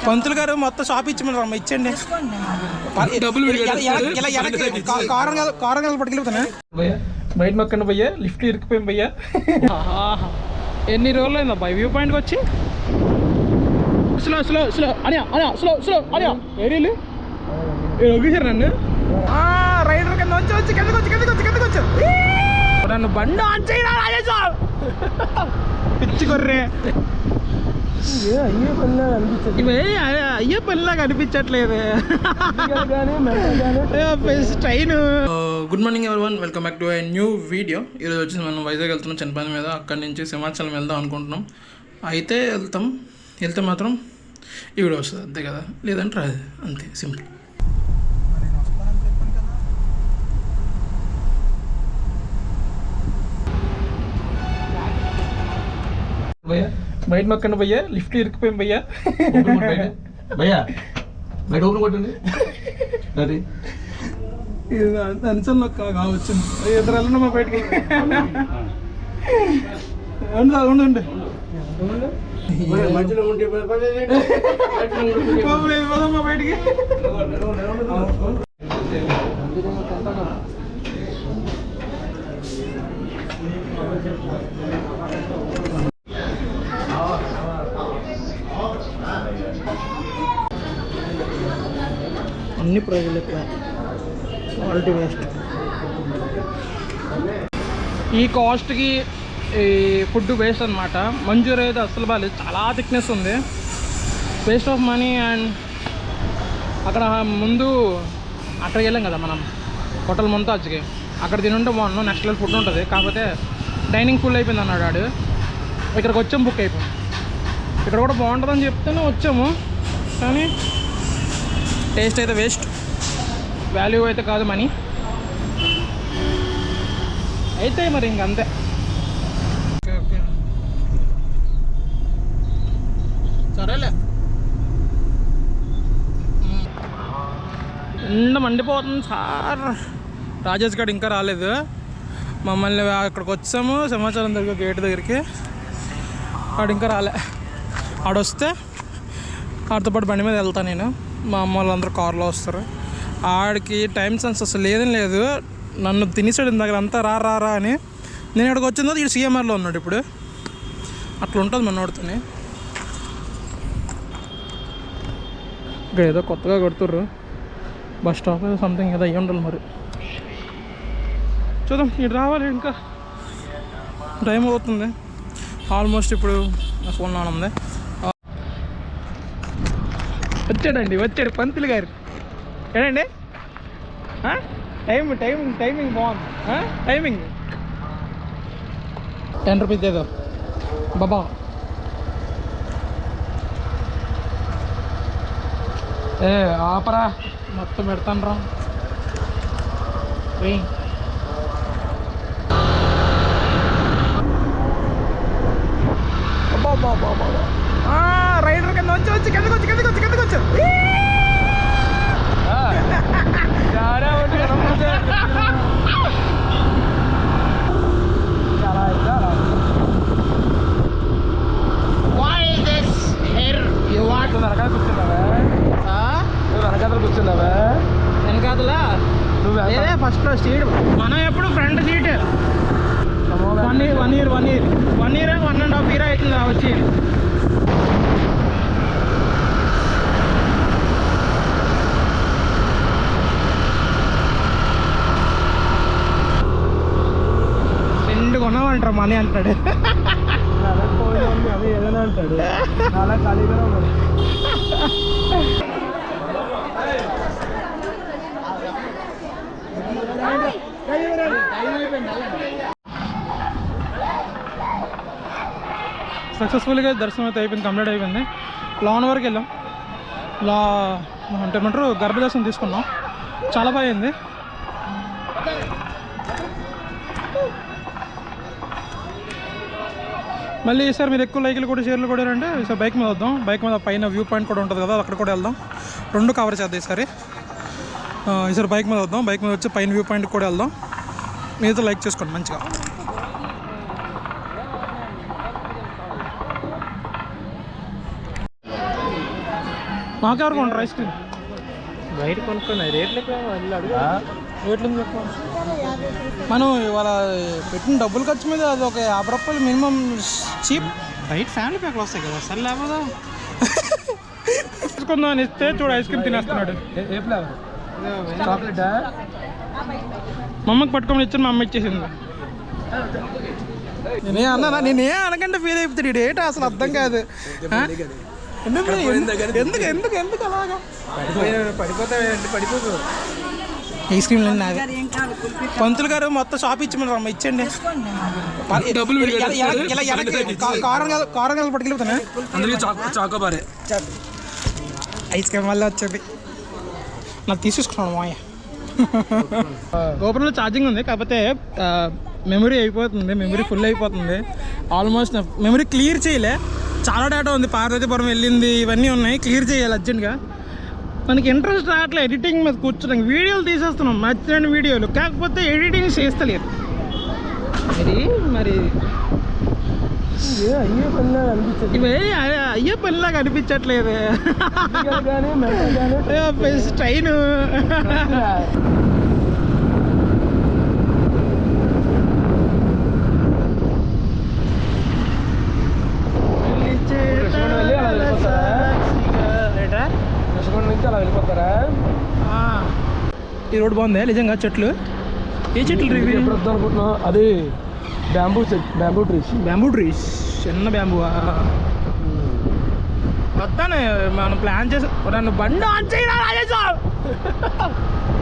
పంతులు గారు మొత్తం షాప్ ఇచ్చి ఇచ్చండి. కారం పట్టుకెళ్ళిపోతానే బయట నొక్కండి భయ్యా. లిఫ్ట్ ఇరికిపోయాం భయ్యా. ఎన్ని రోజులు అయిందా అబ్బాయి వ్యూ పాయింట్కి వచ్చి? స్లో స్లో స్లో అనియా అనియా స్లో స్లో అనియా ఏరీలు ఒకేసారు నన్ను రైడర్ కింద వచ్చి కిందకొచ్చు నన్ను బండి ఆన్ చేయరా రాజేశా పిచ్చి కొర్రే. అయ్యే పనిలాగా అనిపించట్లేదు train. Good morning everyone, welcome back to a new video. ఈరోజు వచ్చి మనం వైజాగ్ వెళ్తున్నాం చనిపోయిన మీద. అక్కడి నుంచి సింహాచలం వెళ్దాం అనుకుంటున్నాం. అయితే వెళ్తే మాత్రం ఈ వీడియో వస్తుంది అంతే కదా, లేదంటే రాదు, అంతే సింపుల్. బయట నొక్కండి భయ్యా. లిఫ్ట్ ఇరికిపోయాం భయ్యా. భయ్యా బయట ఓపెన్ కొట్టండి. అది అనిసల్ నొక్క కావచ్చు. ఇద్దరు వెళ్ళండి మా బయటకి. ఉండండి మధ్యలో ఉంటే మా బయటికి. అన్ని ప్రైజులు ఎక్కువ, క్వాలిటీ వేస్ట్. ఈ కాస్ట్కి ఈ ఫుడ్ వేస్ట్ అనమాట. మంజూరి అయితే అస్సలు బాగాలేదు, చాలా థిక్నెస్ ఉంది, వేస్ట్ ఆఫ్ మనీ. అండ్ అక్కడ ముందు అక్కడికి వెళ్ళాం కదా మనం, హోటల్ ముంతాజ్కి, అక్కడ తినుంటే బాగున్నాం. నెక్స్ట్ లెవెల్ ఫుడ్ ఉంటుంది, కాకపోతే డైనింగ్ ఫుల్ అయిపోయింది అన్నాడు ఆడు. ఇక్కడికి వచ్చాము, బుక్ అయిపోయింది. ఇక్కడ కూడా బాగుంటుందని చెప్తేనే వచ్చాము, కానీ టేస్ట్ అయితే వేస్ట్, వాల్యూ అయితే కాదు మనీ అయితే. మరి ఇంకంతే. ఓకే సరేలే. ఎండ మండిపోతుంది సార్. రాజేష్ గారు ఇంకా రాలేదు. మమ్మల్ని అక్కడికి వచ్చాము సింహాచలం దగ్గర గేట్ దగ్గరికి. ఆడు ఇంకా రాలే. ఆడొస్తే ఆడితో పాటు బండి మీద వెళ్తాను నేను. మా అమ్మ వాళ్ళందరూ కార్లో వస్తారు. ఆడికి టైం సెన్స్ అసలు లేదని లేదు. నన్ను తినేసాడు దగ్గర అంతా రా అని. నేను ఇక్కడికి వచ్చిన తర్వాత ఇటు సీఎంఆర్లో ఉన్నాడు. ఇప్పుడు అట్లా ఉంటుంది మనోడితోని. ఇక్కడ ఏదో కొత్తగా కొడుతుర్రు, బస్ స్టాప్ ఏదో సంథింగ్ ఏదో అయ్యి ఉండాలి మరి. చూద్దాం, ఇటు రావాలి. ఇంకా టైం అవుతుంది ఆల్మోస్ట్. ఇప్పుడు నా ఫోన్ ఆన్ ఉంది. వచ్చాడు పంతులు గారు. ఏనండి టైమింగ్ బాగుంది. టైమింగ్ 10 రూపీస్ ఏదో బాబా. ఆపరా, మొత్తం పెడతాను రా. రైడర్ కింద వచ్చి కిందకొచ్చు కూర్చున్నావా వెనకాతలా? నువ్వే ఫస్ట్ సీట్. మనం ఎప్పుడు ఫ్రంట్ సీట్. 1 year 1.5 year అవుతుంది వచ్చి. కొన్నామంటారు మనీ అంటాడు. అదే ఏదైనా అంటాడు. చాలా ఖాళీగా ఉన్నాడు. సక్సెస్ఫుల్గా దర్శనం అయితే అయిపోయింది, కంప్లీట్ అయిపోయింది. లాన్ వరకు వెళ్ళాం. అంటే ఏమంటారు గర్భదర్శనం తీసుకున్నాం. చాలా బాగా అయింది. మళ్ళీ ఈసారి మీరు ఎక్కువ లైక్లు కూడా షేర్లు కూడా అంటే ఈసారి బైక్ మీద వద్దాం. బైక్ మీద పైన వ్యూ పాయింట్ కూడా ఉంటుంది కదా, అక్కడ కూడా వెళ్దాం. 2 కవర్ చేద్దాం ఈసారి బైక్ మీద వద్దాం. బైక్ మీద వచ్చి పైన వ్యూ పాయింట్ కూడా వెళ్దాం. మీతో లైక్ చేసుకోండి మంచిగా. నాకెవరు కొంటారు ఐస్ క్రీమ్? బయట కొనుక్కున్నా రేట్లు రేట్లు చెప్పు. మనం ఇవాళ పెట్టిన డబ్బులు ఖర్చు మీద అది ఒక 50 రూపాయలు మినిమం చీప్. బయట ఫ్యామిలీ ప్యాక్లు వస్తాయి కదా, సరే లేకపోతే తీసుకుందాం అని ఇస్తే చూడు ఐస్ క్రీమ్ తినేస్తున్నాడు. ఏ ఫ్లేవర్? చాక్లెటా? మా అమ్మకి పట్టుకొని ఇచ్చాను, మా అమ్మ ఇచ్చేసింది. నేనే అన్నా, నేనే అనకంటే ఫీల్ అయిపోతాడు ఇడు. ఏంటి అసలు అర్థం కాదు. ఎందుకు ఎందుకు ఎందుకు ఎందుకు అలాగా పడిపోతుంది. ఐస్ క్రీమ్ లేదు నాది. పంతులు గారు మొత్తం షాప్ ఇచ్చి అమ్మ ఇచ్చండి. డబ్బులు కారం కలిసి పట్టుకెళ్తాను. చాకోబారే ఐస్ క్రీమ్ వల్ల వచ్చింది. నాకు తీసుకున్నాను మాయ. గోపురంలో ఛార్జింగ్ ఉంది, కాకపోతే మెమరీ అయిపోతుంది, మెమరీ ఫుల్ అయిపోతుంది. ఆల్మోస్ట్ మెమరీ క్లియర్ చేయలే, చాలా డేటా ఉంది. పార్వతీపురం వెళ్ళింది, ఇవన్నీ ఉన్నాయి, క్లియర్ చేయాలి అర్జెంట్గా. మనకి ఇంట్రెస్ట్ రావట్లే ఎడిటింగ్ మీద కూర్చోడానికి. వీడియోలు తీసేస్తున్నాం, నచ్చిన వీడియోలు, కాకపోతే ఎడిటింగ్ చేస్తలేదు. మరి ఇవే అయ్యే పనిలాగా అనిపించట్లేదు. ట్రైన్ నుంచి అలా వెళ్ళిపోతారా? ఈ రోడ్ బాగుంది నిజంగా. చెట్లు, ఏ చెట్లు ఎప్పుడు వద్దాం అనుకుంటున్నాం? అది బ్యాంబూ ట్రీస్. బ్యాంబూ ట్రీస్, చిన్న బ్యాంబూ. వస్తాను, మనం ప్లాన్ చేసి నన్ను బండి ఆన్ చేయరా రాజేశా.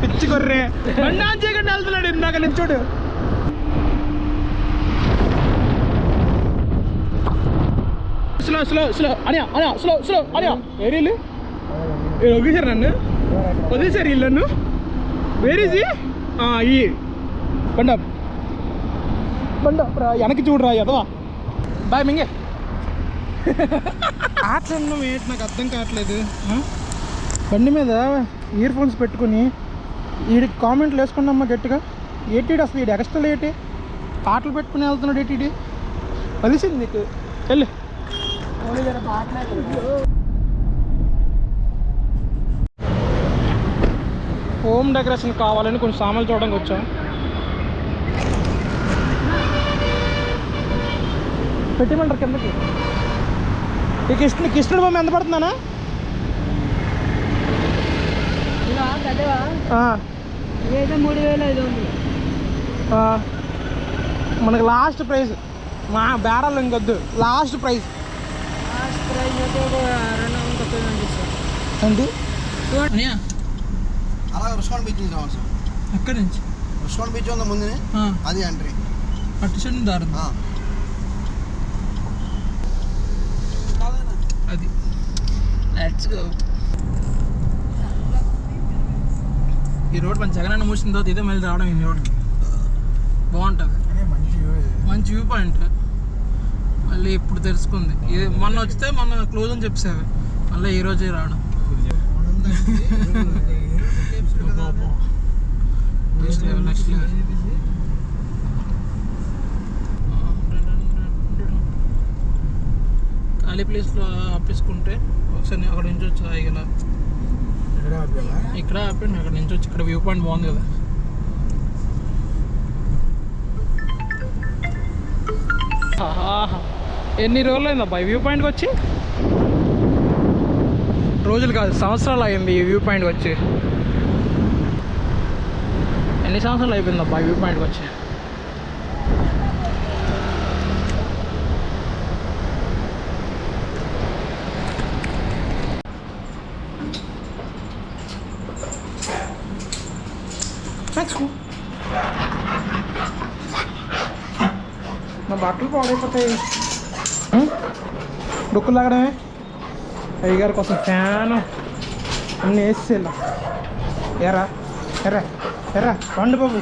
పిచ్చి కొర్రే, బండి ఆన్ చేయకుండా వెళ్తున్నాడు ఇందాక నుంచి చూడు. స్లో స్లో స్లో అనియా అనియా స్లో స్లో అనియా. ఏరీలు వదిలేశారు నన్ను, వదిలేశారు వీళ్ళు నన్ను. వేరేసి ఈ బండ వెనక్కి చూడరా ఎదవా. బాయ్ మింగే. ఆటలు ఏంటి నాకు అర్థం కావట్లేదు. బండి మీద ఇయర్ ఫోన్స్ పెట్టుకుని వీడికి కామెంట్లు వేసుకున్నామ్మా గట్టిగా. ఏటీడు అసలు వీడు ఎక్స్ట్రా ఏంటి పాటలు పెట్టుకుని వెళ్తున్నాడు. ఏటీడి కలిసింది నీకు. వెళ్ళు. హోమ్ డెకరేషన్ కావాలని కొంచెం సామాన్లు చూడడానికి వచ్చాం. పెట్టిమంటారు కిందకి. ఈ కృష్ణుడి బొమ్మ ఎంత పడుతుందనా? మనకి లాస్ట్ ప్రైస్, మా బేరాలు ఇంకొద్దు, లాస్ట్ ప్రైస్ అండి. అలా రుస్కాన్ బీచ్ నుంచి రావాలి సార్. ఎక్కడి నుంచి? రుస్కాన్ బీచ్ ఉంది ముందునే, అది ఎంట్రీ. అటు సైడ్ దారి అది. Let's go. ఈ రోడ్ మన జగనన్న మూసిన తర్వాత ఇదే మళ్ళీ రావడం. ఈ రోడ్కి బాగుంటుంది, మంచి వ్యూ పాయింట్. మళ్ళీ ఇప్పుడు తెలుసుకుంది, మొన్న వస్తే మొన్న క్లోజ్ అని చెప్పేసారు, మళ్ళీ ఈరోజే రావడం. Next level, next level. ఖాళీ ప్లేస్లో ఆపేసుకుంటే ఒకసారి అక్కడ నుంచి వచ్చి ఆగల. ఇక్కడ ఆపండి, అక్కడ నుంచి వచ్చి. ఇక్కడ వ్యూ పాయింట్ బాగుంది కదా. ఎన్ని రోజులు అయింది అబ్బాయి వ్యూ పాయింట్కి వచ్చి? రోజులు కాదు, సంవత్సరాలు అయింది ఈ వ్యూ పాయింట్కి వచ్చి. ఎన్ని సంవత్సరాలు అయిపోయింది అబ్బాయి వ్యూ పాయింట్కి వచ్చి? నా బట్టలు పాడైపోతాయి. డొక్కులు లాగడమే. అయ్యగారి కోసం ఫ్యాను అన్నీ వేసేలా. ఎరా ఎర్రా ఎర్రా పండు బాబు.